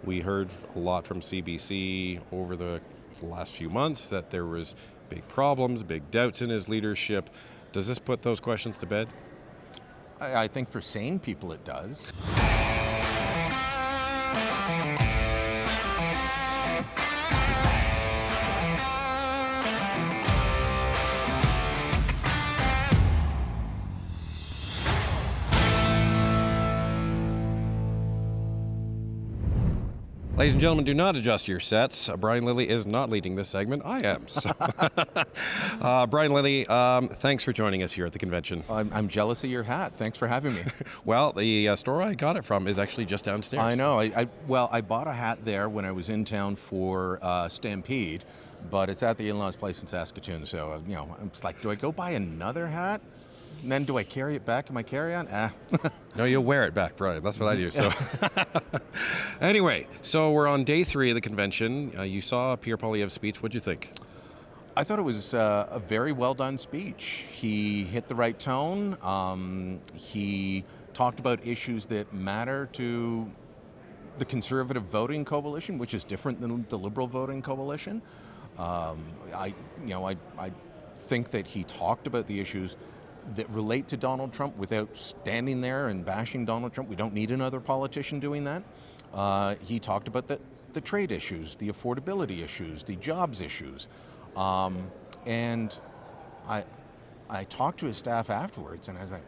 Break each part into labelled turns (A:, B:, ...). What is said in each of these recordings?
A: We heard a lot from CBC over the last few months that there was big problems, big doubts in his leadership. Does this put those questions to bed?
B: I think for sane people it does.
A: Ladies and gentlemen, do not adjust your sets. Brian Lilley is not leading this segment. I am. So. Brian Lilley, thanks for joining us here at the convention.
B: I'm jealous of your hat. Thanks for having me.
A: Well, the store I got it from is actually just downstairs.
B: I know. I bought a hat there when I was in town for Stampede, but it's at the in-laws place in Saskatoon. So, it's like, do I go buy another hat? And then do I carry it back in my carry-on?
A: No, you'll wear it back, Brian. That's what I do. So, anyway, so we're on day 3 of the convention. You saw Pierre Poilievre's speech. What'd you think?
B: I thought it was a very well-done speech. He hit the right tone. He talked about issues that matter to the Conservative voting coalition, which is different than the Liberal voting coalition. I think that he talked about the issues that relate to Donald Trump without standing there and bashing Donald Trump. We don't need another politician doing that. He talked about the trade issues, the affordability issues, the jobs issues. And I talked to his staff afterwards, and I was like,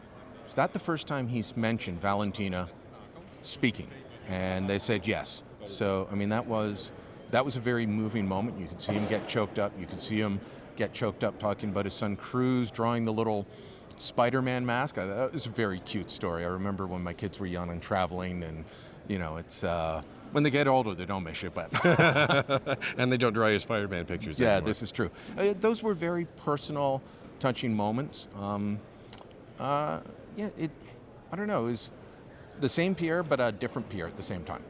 B: is that the first time he's mentioned Valentina speaking? And they said yes. So, that was a very moving moment. You could see him get choked up. You could see him get choked up talking about his son Cruz drawing the little Spider-Man mask. That was a very cute story. I remember when my kids were young and traveling, and it's when they get older they don't miss it, but
A: and they don't draw you Spider-Man pictures anymore.
B: This is true. Those were very personal, touching moments. I don't know. It was the same Pierre, but a different Pierre at the same time.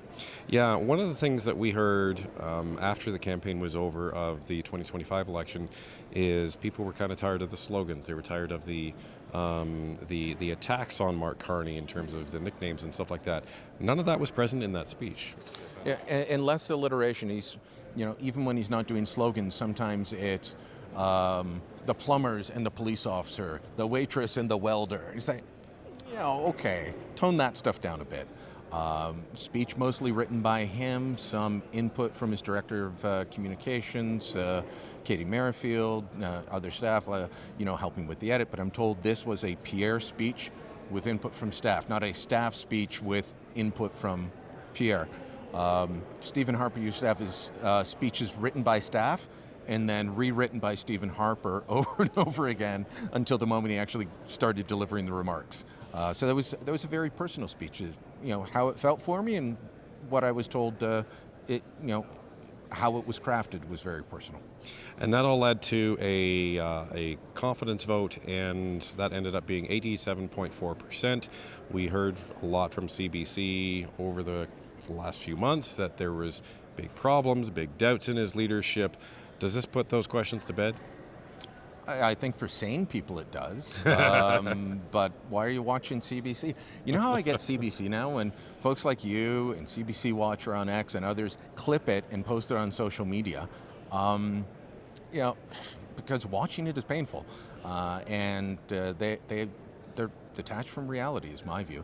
A: Yeah, one of the things that we heard after the campaign was over of the 2025 election is people were kind of tired of the slogans. They were tired of the attacks on Mark Carney in terms of the nicknames and stuff like that. None of that was present in that speech.
B: Yeah, and less alliteration. He's, even when he's not doing slogans, sometimes it's the plumbers and the police officer, the waitress and the welder. He's like, okay, tone that stuff down a bit. Speech mostly written by him, some input from his director of communications, Katie Merrifield, other staff, helping with the edit. But I'm told this was a Pierre speech with input from staff, not a staff speech with input from Pierre. Stephen Harper used to have his speeches written by staff and then rewritten by Stephen Harper over and over again until the moment he actually started delivering the remarks. So that was a very personal speech. How it felt for me and what I was told. How it was crafted was very personal.
A: And that all led to a confidence vote, and that ended up being 87.4%. We heard a lot from CBC over the last few months that there was big problems, big doubts in his leadership. Does this put those questions to bed?
B: I think for sane people it does, but why are you watching CBC? You know how I get CBC now? When folks like you and CBC Watcher on X and others clip it and post it on social media, because watching it is painful, and they're detached from reality is my view.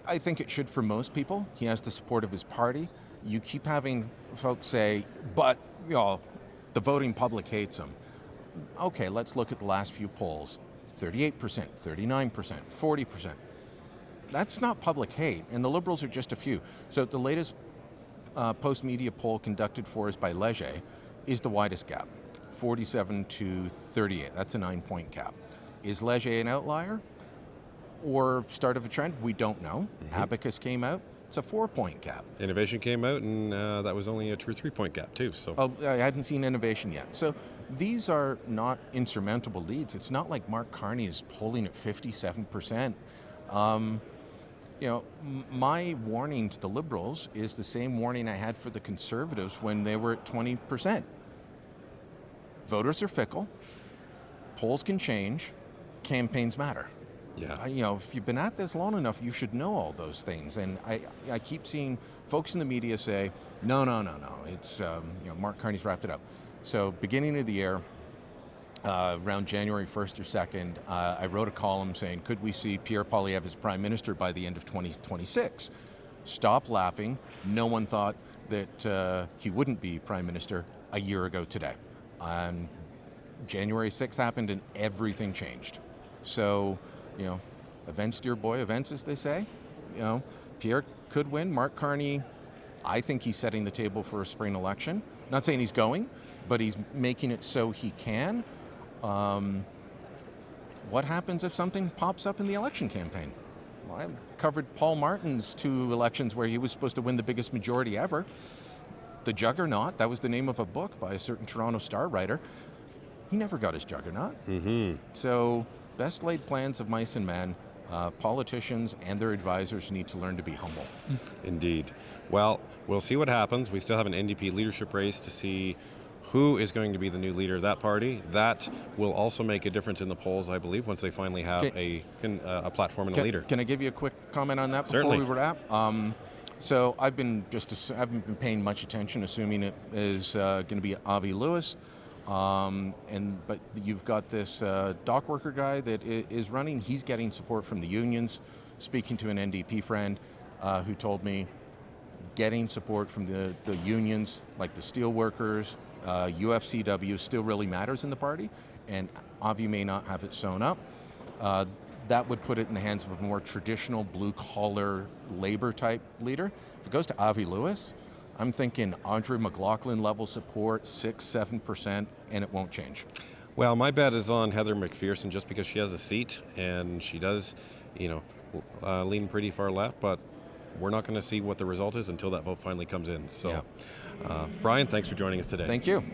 B: I think it should for most people. He has the support of his party. You keep having folks say, but the voting public hates him. Okay, let's look at the last few polls. 38%, 39%, 40%. That's not public hate, and the Liberals are just a few. So the latest post-media poll conducted for us by Leger is the widest gap, 47 to 38. That's a 9-point gap. Is Leger an outlier or start of a trend? We don't know. Mm-hmm. Abacus came out. It's a 4-point gap.
A: Innovation came out, and that was only a true 3-point gap, too. So.
B: Oh, I hadn't seen Innovation yet. So these are not insurmountable leads. It's not like Mark Carney is polling at 57%. My warning to the Liberals is the same warning I had for the Conservatives when they were at 20%. Voters are fickle. Polls can change. Campaigns matter.
A: Yeah.
B: If you've been at this long enough, you should know all those things. And I keep seeing folks in the media say, no, it's, Mark Carney's wrapped it up. So beginning of the year, around January 1st or 2nd, I wrote a column saying, could we see Pierre Poilievre as Prime Minister by the end of 2026? Stop laughing. No one thought that he wouldn't be Prime Minister a year ago today. January 6th happened and everything changed. So, events, dear boy, events, as they say. Pierre could win. Mark Carney, I think he's setting the table for a spring election. Not saying he's going, but he's making it so he can. What happens if something pops up in the election campaign? Well, I covered Paul Martin's 2 elections where he was supposed to win the biggest majority ever. The Juggernaut, that was the name of a book by a certain Toronto Star writer. He never got his Juggernaut.
A: Mm-hmm.
B: So, best laid plans of mice and men. Politicians and their advisors need to learn to be humble.
A: Indeed. Well, we'll see what happens. We still have an NDP leadership race to see who is going to be the new leader of that party. That will also make a difference in the polls, I believe, once they finally have a platform and a leader.
B: Can I give you a quick comment on that before
A: Certainly.
B: we wrap? So I've been haven't been paying much attention, assuming it is going to be Avi Lewis. But you've got this dock worker guy that is running. He's getting support from the unions. Speaking to an NDP friend who told me getting support from the unions, like the steel workers, UFCW, still really matters in the party, and Avi may not have it sewn up. That would put it in the hands of a more traditional blue-collar labor-type leader. If it goes to Avi Lewis, I'm thinking Andre McLaughlin level support, 6-7%, and it won't change.
A: Well, my bet is on Heather McPherson just because she has a seat and she does, lean pretty far left, but we're not going to see what the result is until that vote finally comes in. So, Brian, thanks for joining us today.
B: Thank you.